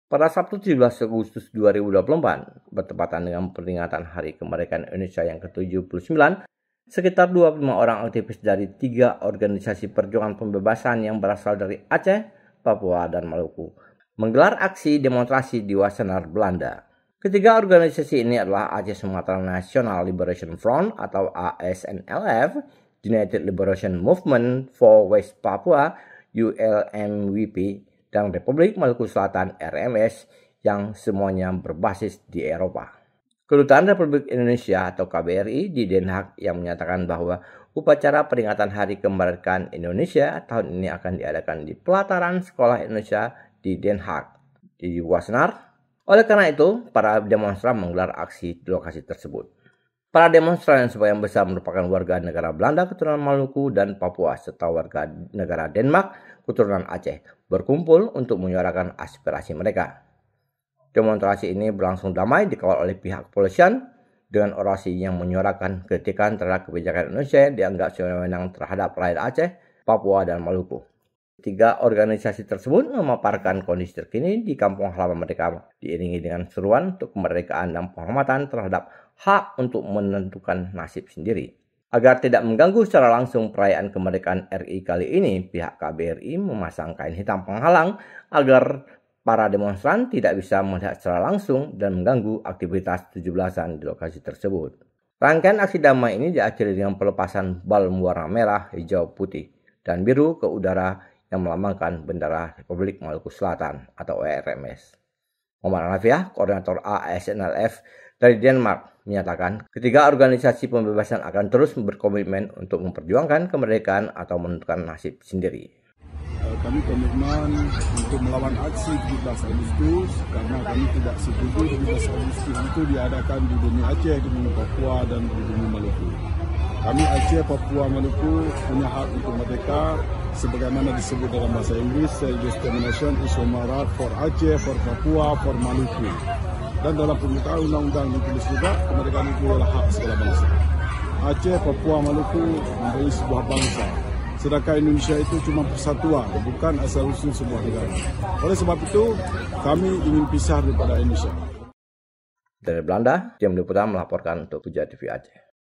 Pada Sabtu 17 Agustus 2024, bertepatan dengan peringatan Hari Kemerdekaan Indonesia yang ke-79, sekitar 25 orang aktivis dari 3 organisasi perjuangan pembebasan yang berasal dari Aceh, Papua, dan Maluku menggelar aksi demonstrasi di Wassenaar, Belanda. Ketiga organisasi ini adalah Aceh Sumatera National Liberation Front atau ASNLF, United Liberation Movement for West Papua ULMWP, dan Republik Maluku Selatan RMS yang semuanya berbasis di Eropa. Kedutaan Republik Indonesia atau KBRI di Den Haag yang menyatakan bahwa upacara peringatan Hari Kemerdekaan Indonesia tahun ini akan diadakan di pelataran Sekolah Indonesia di Den Haag di Wassenaar. Oleh karena itu, para demonstran menggelar aksi di lokasi tersebut. Para demonstran yang sebagian besar merupakan warga negara Belanda keturunan Maluku dan Papua serta warga negara Denmark keturunan Aceh berkumpul untuk menyuarakan aspirasi mereka. Demonstrasi ini berlangsung damai dikawal oleh pihak kepolisian dengan orasi yang menyuarakan kritikan terhadap kebijakan Indonesia yang dianggap sewenang-wenang terhadap rakyat Aceh, Papua, dan Maluku. 3 organisasi tersebut memaparkan kondisi terkini di kampung halaman mereka diiringi dengan seruan untuk kemerdekaan dan penghormatan terhadap hak untuk menentukan nasib sendiri. Agar tidak mengganggu secara langsung perayaan kemerdekaan RI kali ini, pihak KBRI memasang kain hitam penghalang agar para demonstran tidak bisa melihat secara langsung dan mengganggu aktivitas 17-an di lokasi tersebut. Rangkaian aksi damai ini diakhiri dengan pelepasan balon warna merah, hijau, putih, dan biru ke udara yang melambangkan bendera Republik Maluku Selatan atau RMS. Muhammad Anafiah, koordinator ASNLF dari Denmark, menyatakan ketiga organisasi pembebasan akan terus berkomitmen untuk memperjuangkan kemerdekaan atau menentukan nasib sendiri. Kami komitmen untuk melawan aksi 17 Agustus karena kami tidak setuju 17 Agustus itu diadakan di bumi Aceh, di bumi Papua, dan di bumi Maluku. Kami Aceh, Papua, Maluku punya hak untuk merdeka sebagaimana disebut dalam bahasa Inggris, self-determination is human right for Aceh, for Papua, for Maluku. Dan dalam pembukaan undang-undang ditulis juga kemerdekaan itu adalah hak segala bangsa. Aceh, Papua, Maluku menjadi sebuah bangsa. Sedangkan Indonesia itu cuma persatuan, bukan asal-usul sebuah negara. Oleh sebab itu, kami ingin pisah daripada Indonesia. Dari Belanda, Tim Liputan melaporkan untuk Puja TV Aceh.